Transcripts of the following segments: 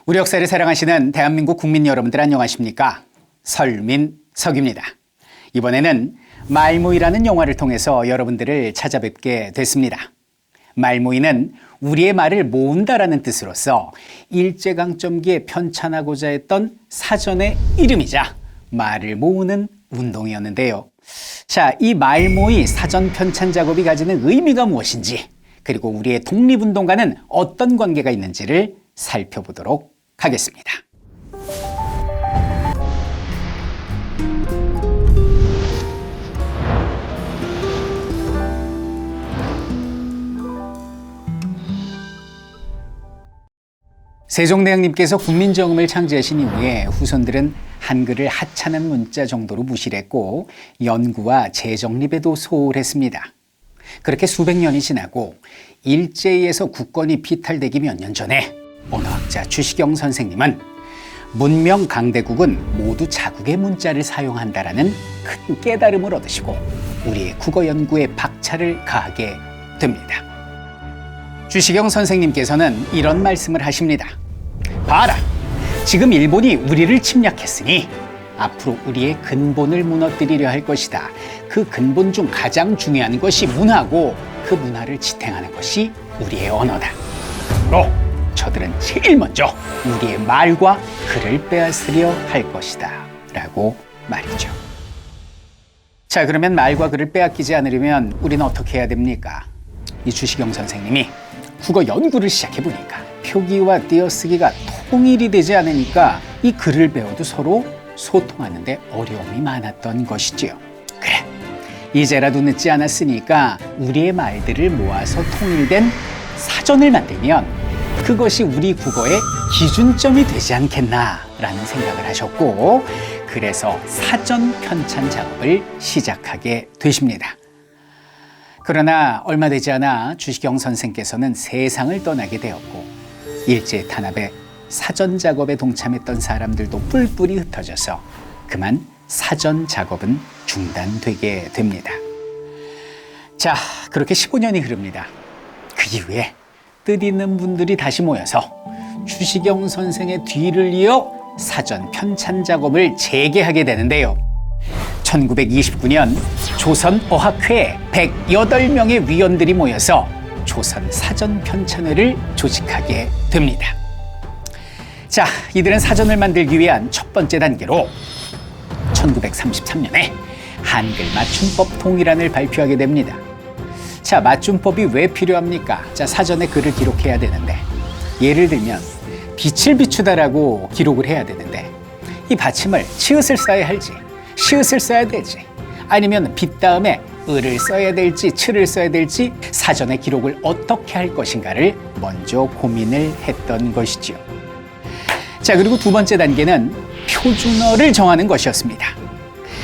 우리 역사를 사랑하시는 대한민국 국민 여러분들 안녕하십니까? 설민석입니다. 이번에는 말모이라는 영화를 통해서 여러분들을 찾아뵙게 됐습니다. 말모이는 우리의 말을 모은다라는 뜻으로서 일제강점기에 편찬하고자 했던 사전의 이름이자 말을 모으는 운동이었는데요. 자, 이 말모이 사전 편찬 작업이 가지는 의미가 무엇인지, 그리고 우리의 독립운동과는 어떤 관계가 있는지를 살펴보도록 하겠습니다. 세종대왕님께서 국민정음을 창제하신 이후에 후손들은 한글을 하찮은 문자 정도로 무시를 했고 연구와 재정립에도 소홀했습니다. 그렇게 수백 년이 지나고 일제에서 국권이 비탈되기 몇 년 전에 언어학자 주시경 선생님은 문명 강대국은 모두 자국의 문자를 사용한다라는 큰 깨달음을 얻으시고 우리의 국어 연구에 박차를 가하게 됩니다. 주시경 선생님께서는 이런 말씀을 하십니다. 봐라, 지금 일본이 우리를 침략했으니 앞으로 우리의 근본을 무너뜨리려 할 것이다. 그 근본 중 가장 중요한 것이 문화고 그 문화를 지탱하는 것이 우리의 언어다. 그러므로 저들은 제일 먼저 우리의 말과 글을 빼앗으려 할 것이다. 라고 말이죠. 자, 그러면 말과 글을 빼앗기지 않으려면 우리는 어떻게 해야 됩니까? 이 주시경 선생님이 국어 연구를 시작해보니까 표기와 띄어쓰기가 통일이 되지 않으니까 이 글을 배워도 서로 소통하는데 어려움이 많았던 것이지요. 그래, 이제라도 늦지 않았으니까 우리의 말들을 모아서 통일된 사전을 만들면 그것이 우리 국어의 기준점이 되지 않겠나라는 생각을 하셨고, 그래서 사전 편찬 작업을 시작하게 되십니다. 그러나 얼마 되지 않아 주시경 선생께서는 세상을 떠나게 되었고 일제 탄압에 사전 작업에 동참했던 사람들도 뿔뿔이 흩어져서 그만 사전 작업은 중단되게 됩니다. 자, 그렇게 15년이 흐릅니다. 그 이후에 뜻있는 분들이 다시 모여서 주시경 선생의 뒤를 이어 사전 편찬 작업을 재개하게 되는데요. 1929년 조선어학회에 108명의 위원들이 모여서 조선 사전 편찬회를 조직하게 됩니다. 자, 이들은 사전을 만들기 위한 첫 번째 단계로 1933년에 한글 맞춤법 통일안을 발표하게 됩니다. 자, 맞춤법이 왜 필요합니까? 자, 사전에 글을 기록해야 되는데, 예를 들면 빛을 비추다라고 기록을 해야 되는데 이 받침을 치읓을 써야 할지 시읒을 써야 될지, 아니면 빛 다음에 을을 써야 될지 칠을 써야 될지 사전에 기록을 어떻게 할 것인가를 먼저 고민을 했던 것이지요. 자, 그리고 두 번째 단계는 표준어를 정하는 것이었습니다.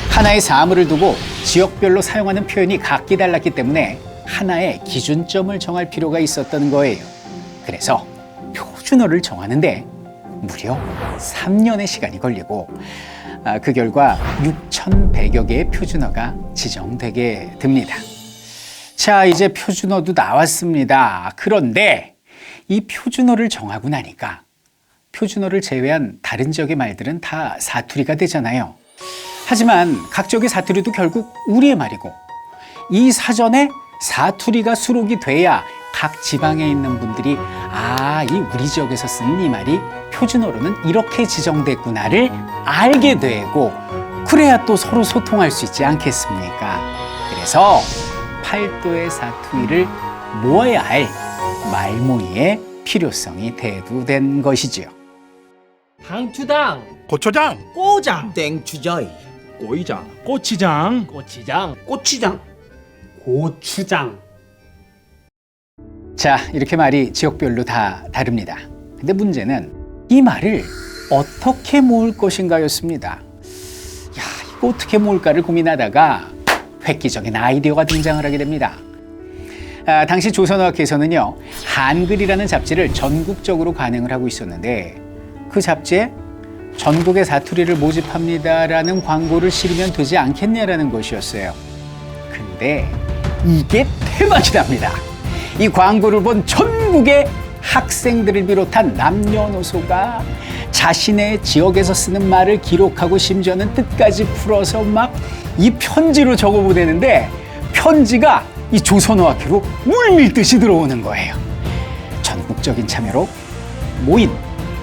하나의 사물을 두고 지역별로 사용하는 표현이 각기 달랐기 때문에 하나의 기준점을 정할 필요가 있었던 거예요. 그래서 표준어를 정하는데 무려 3년의 시간이 걸리고 그 결과 6,100여 개의 표준어가 지정되게 됩니다. 자, 이제 표준어도 나왔습니다. 그런데 이 표준어를 정하고 나니까 표준어를 제외한 다른 지역의 말들은 다 사투리가 되잖아요. 하지만 각 지역의 사투리도 결국 우리의 말이고 이 사전에 사투리가 수록이 돼야 각 지방에 있는 분들이 이 우리 지역에서 쓰는 이 말이 표준어로는 이렇게 지정됐구나를 알게 되고, 그래야 또 서로 소통할 수 있지 않겠습니까? 그래서 팔도의 사투리를 모아야 할 말모이의 필요성이 대두된 것이지요. 당추당, 고초장, 꼬장, 땡추자이, 꼬이장, 꼬치장, 고치장, 고추장, 고추장. 자, 이렇게 말이 지역별로 다 다릅니다. 근데 문제는 이 말을 어떻게 모을 것인가였습니다. 야, 이거 어떻게 모을까를 고민하다가 획기적인 아이디어가 등장을 하게 됩니다. 당시 조선어학회에서는요, 한글이라는 잡지를 전국적으로 간행을 하고 있었는데 그 잡지에 전국의 사투리를 모집합니다라는 광고를 실으면 되지 않겠냐라는 것이었어요. 근데 이게 대박이 납니다. 이 광고를 본 전국의 학생들을 비롯한 남녀노소가 자신의 지역에서 쓰는 말을 기록하고 심지어는 뜻까지 풀어서 막 이 편지로 적어 보내는데 편지가 이 조선어학회로 물밀듯이 들어오는 거예요. 전국적인 참여로 모인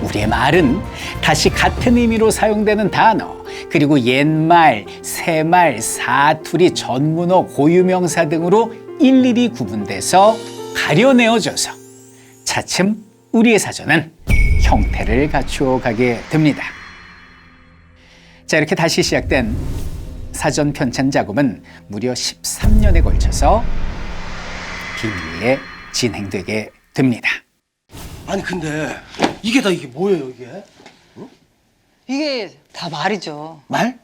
우리의 말은 다시 같은 의미로 사용되는 단어, 그리고 옛말, 새말, 사투리, 전문어, 고유명사 등으로 일일이 구분돼서 가려내어져서 차츰 우리의 사전은 형태를 갖추어 가게 됩니다. 자, 이렇게 다시 시작된 사전 편찬 작업은 무려 13년에 걸쳐서 비밀리에 진행되게 됩니다. 아니 근데 이게 뭐예요 이게? 이게 다 말이죠. 말?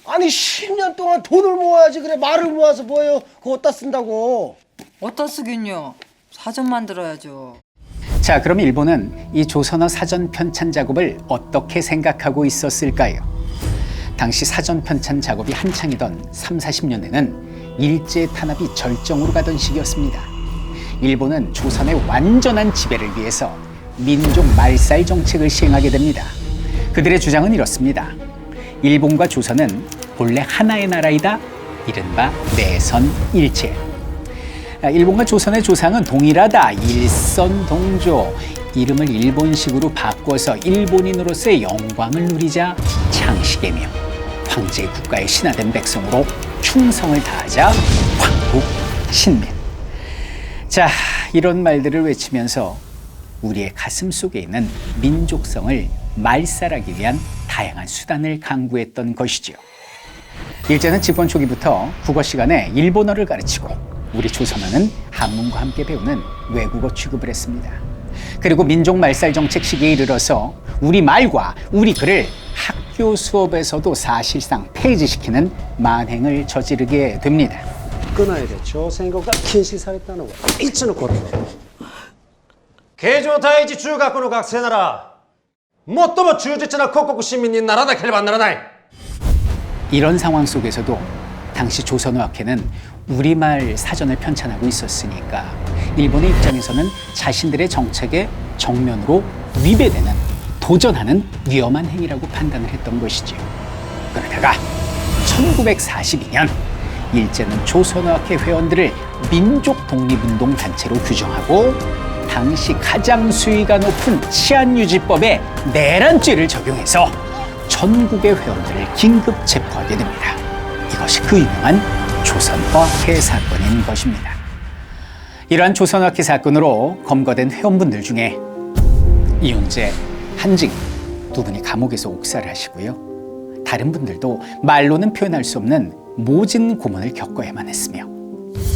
아니 10년 동안 돈을 모아야지 그래 말을 모아서 뭐예요? 그거 어디다 쓴다고? 어디다 쓰긴요. 사전 만들어야죠. 자, 그럼 일본은 이 조선어 사전 편찬 작업을 어떻게 생각하고 있었을까요? 당시 사전 편찬 작업이 한창이던 3, 40년대는 일제 탄압이 절정으로 가던 시기였습니다. 일본은 조선의 완전한 지배를 위해서 민족 말살 정책을 시행하게 됩니다. 그들의 주장은 이렇습니다. 일본과 조선은 본래 하나의 나라이다. 이른바 내선일체. 일본과 조선의 조상은 동일하다. 일선동조. 이름을 일본식으로 바꿔서 일본인으로서의 영광을 누리자 창시개명. 황제의 국가에 신하된 백성으로 충성을 다하자 황국신민. 자, 이런 말들을 외치면서 우리의 가슴 속에 있는 민족성을 말살하기 위한 다양한 수단을 강구했던 것이지요. 일제는 집권 초기부터 국어 시간에 일본어를 가르치고 우리 조선어는 한문과 함께 배우는 외국어 취급을 했습니다. 그리고 민족 말살 정책 시기에 이르러서 우리 말과 우리 글을 학교 수업에서도 사실상 폐지시키는 만행을 저지르게 됩니다. 国内で朝鮮語が禁止されたのはいつのこと？慶応第一中学の学生なら最も忠実な国国市民にならなければならない。 이런 상황 속에서도 당시 조선어학회는 우리말 사전을 편찬하고 있었으니까 일본의 입장에서는 자신들의 정책에 정면으로 위배되는, 도전하는 위험한 행위라고 판단을 했던 것이죠. 그러다가 1942년 일제는 조선어학회 회원들을 민족 독립운동 단체로 규정하고 당시 가장 수위가 높은 치안유지법에 내란죄를 적용해서 전국의 회원들을 긴급 체포하게 됩니다. 이것이 그 유명한 조선어학회 사건인 것입니다. 이러한 조선어학회 사건으로 검거된 회원분들 중에 이윤재, 한징 두 분이 감옥에서 옥살을 하시고요. 다른 분들도 말로는 표현할 수 없는 모진 고문을 겪어야만 했으며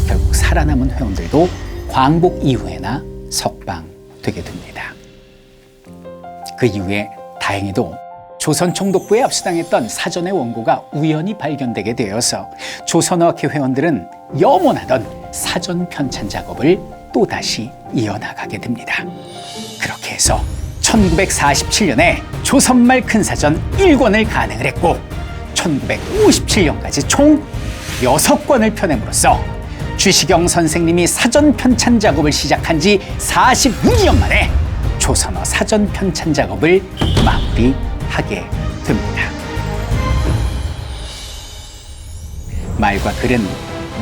결국 살아남은 회원들도 광복 이후에나 석방되게 됩니다. 그 이후에 다행히도 조선 총독부에 압수당했던 사전의 원고가 우연히 발견되게 되어서 조선어학회 회원들은 염원하던 사전 편찬 작업을 또다시 이어나가게 됩니다. 그렇게 해서 1947년에 조선말 큰사전 1권을 간행을 했고 1957년까지 총 6권을 펴냄으로써 주시경 선생님이 사전 편찬 작업을 시작한 지 46년 만에 조선어 사전 편찬 작업을 마무리하게 됩니다. 말과 글은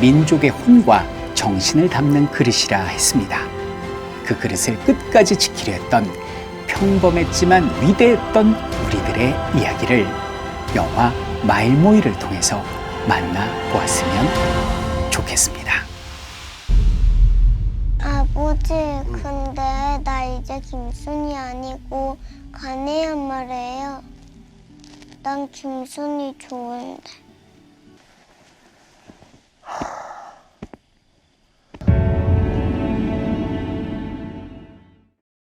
민족의 혼과 정신을 담는 그릇이라 했습니다. 그 그릇을 끝까지 지키려 했던 평범했지만 위대했던 우리들의 이야기를 영화 말모이를 통해서 만나보았으면 좋겠습니다. 아버지, 근데 나 이제 김순이 아니고 간이란 말이에요. 난 김순이 좋은데.